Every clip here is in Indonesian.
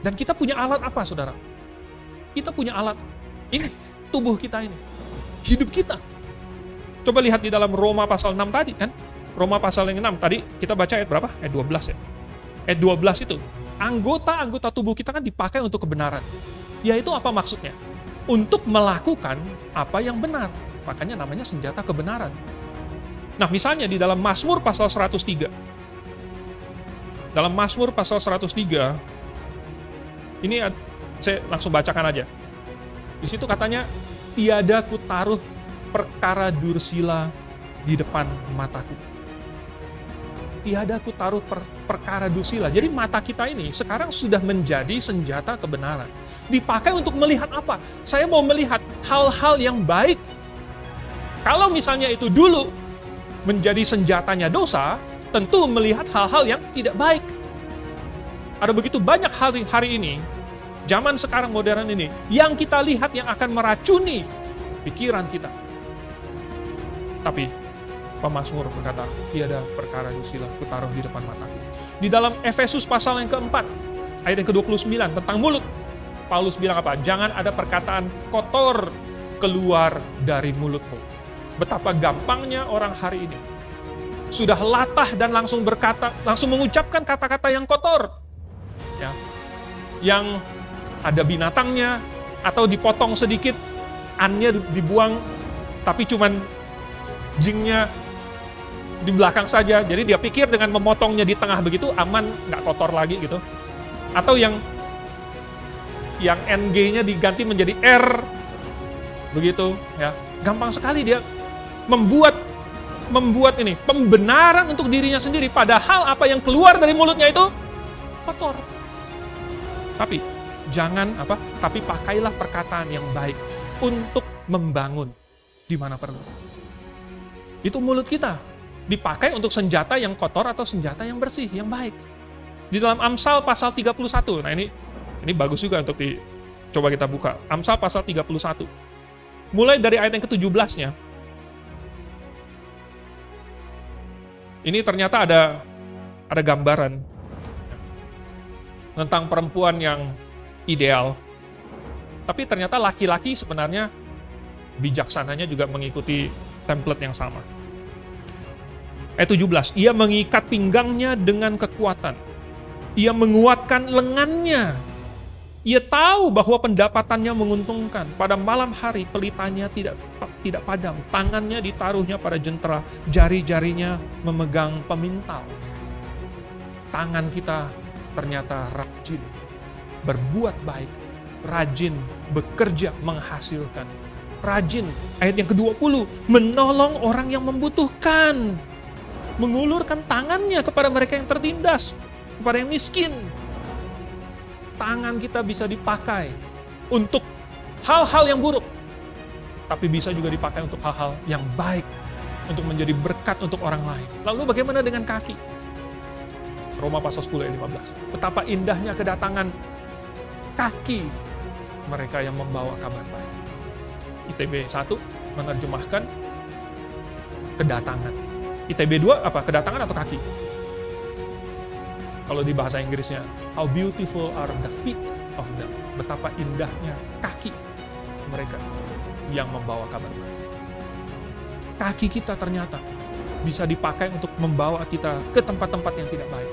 Dan kita punya alat apa, saudara? Kita punya alat. Ini, tubuh kita ini. Hidup kita. Coba lihat di dalam Roma pasal 6 tadi kan. Roma pasal yang 6 tadi, kita baca ayat berapa? Ayat 12 ya. Ayat 12 itu, anggota-anggota tubuh kita kan dipakai untuk kebenaran. Yaitu apa maksudnya? Untuk melakukan apa yang benar. Makanya namanya senjata kebenaran. Nah, misalnya di dalam Mazmur pasal 103. Dalam Mazmur pasal 103, ini saya langsung bacakan aja. Di situ katanya, tiada ku taruh perkara dursila di depan mataku. Tiada ku taruh perkara dursila. Jadi mata kita ini sekarang sudah menjadi senjata kebenaran. Dipakai untuk melihat apa? Saya mau melihat hal-hal yang baik. Kalau misalnya itu dulu menjadi senjatanya dosa, tentu melihat hal-hal yang tidak baik. Ada begitu banyak hari ini, zaman sekarang modern ini, yang kita lihat yang akan meracuni pikiran kita. Tapi pemazmur berkata, tiada perkara dursila kutaruh di depan mataku. Di dalam Efesus pasal yang keempat, ayat yang ke-29 tentang mulut, Paulus bilang apa? Jangan ada perkataan kotor keluar dari mulutmu. Betapa gampangnya orang hari ini sudah latah dan langsung berkata, langsung mengucapkan kata-kata yang kotor, ya, yang ada binatangnya atau dipotong sedikit, annya dibuang, tapi cuman jingnya di belakang saja. Jadi dia pikir dengan memotongnya di tengah begitu aman, nggak kotor lagi gitu. Atau yang NG-nya diganti menjadi R, begitu, ya. Gampang sekali dia membuat ini pembenaran untuk dirinya sendiri, padahal apa yang keluar dari mulutnya itu kotor. Tapi tapi pakailah perkataan yang baik untuk membangun di mana perlu. Itu mulut kita dipakai untuk senjata yang kotor atau senjata yang bersih, yang baik. Di dalam Amsal pasal 31. Nah, ini bagus juga untuk coba kita buka. Amsal pasal 31. Mulai dari ayat yang ke-17-nya. Ini ternyata ada gambaran tentang perempuan yang ideal. Tapi ternyata laki-laki sebenarnya bijaksananya juga mengikuti template yang sama. Ayat 17, ia mengikat pinggangnya dengan kekuatan. Ia menguatkan lengannya. Ia tahu bahwa pendapatannya menguntungkan. Pada malam hari pelitanya tidak padam. Tangannya ditaruhnya pada jentera. Jari-jarinya memegang pemintal. Tangan kita ternyata rajin berbuat baik. Rajin bekerja menghasilkan. Rajin, ayat yang ke-20, menolong orang yang membutuhkan. Mengulurkan tangannya kepada mereka yang tertindas. Kepada yang miskin. Tangan kita bisa dipakai untuk hal-hal yang buruk, tapi bisa juga dipakai untuk hal-hal yang baik, untuk menjadi berkat untuk orang lain. Lalu bagaimana dengan kaki? Roma pasal 10 ayat 15. Betapa indahnya kedatangan kaki mereka yang membawa kabar baik. ITB 1 menerjemahkan kedatangan. ITB 2 apa? Kedatangan atau kaki? Kalau di bahasa Inggrisnya, how beautiful are the feet of them. Betapa indahnya kaki mereka yang membawa kabar baik. Kaki kita ternyata bisa dipakai untuk membawa kita ke tempat-tempat yang tidak baik.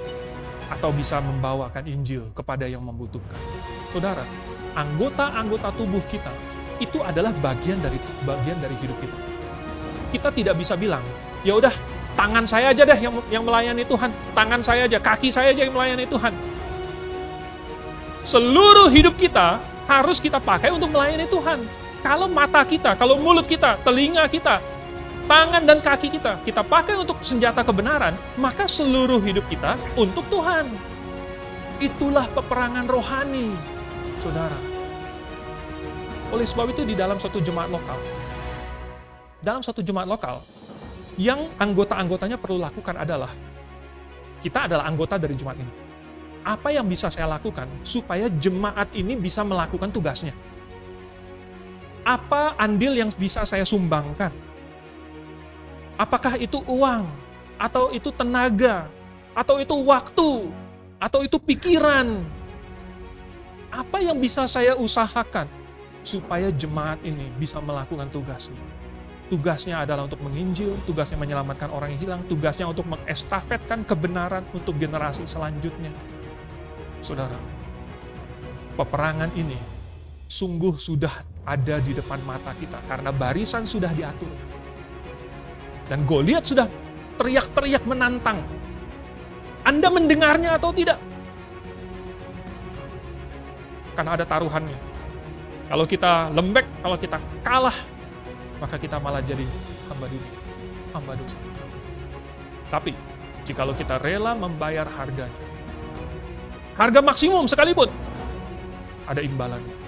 Atau bisa membawakan Injil kepada yang membutuhkan. Saudara, anggota-anggota tubuh kita itu adalah bagian dari hidup kita. Kita tidak bisa bilang, ya udah, tangan saya aja deh yang melayani Tuhan. Tangan saya aja, kaki saya aja yang melayani Tuhan. Seluruh hidup kita harus kita pakai untuk melayani Tuhan. Kalau mata kita, kalau mulut kita, telinga kita, tangan dan kaki kita pakai untuk senjata kebenaran, maka seluruh hidup kita untuk Tuhan. Itulah peperangan rohani, saudara. Oleh sebab itu di dalam suatu jemaat lokal, yang anggota-anggotanya perlu lakukan adalah, kita adalah anggota dari jemaat ini. Apa yang bisa saya lakukan supaya jemaat ini bisa melakukan tugasnya? Apa andil yang bisa saya sumbangkan? Apakah itu uang, atau itu tenaga, atau itu waktu, atau itu pikiran? Apa yang bisa saya usahakan supaya jemaat ini bisa melakukan tugasnya? Tugasnya adalah untuk menginjil, tugasnya menyelamatkan orang yang hilang, tugasnya untuk mengestafetkan kebenaran untuk generasi selanjutnya. Saudara, peperangan ini sungguh sudah ada di depan mata kita karena barisan sudah diatur. Dan Goliat sudah teriak-teriak menantang. Anda mendengarnya atau tidak? Karena ada taruhannya. Kalau kita lembek, kalau kita kalah, maka kita malah jadi hamba dunia, hamba dosa. Tapi, jikalau kita rela membayar harganya, harga maksimum sekalipun, ada imbalannya.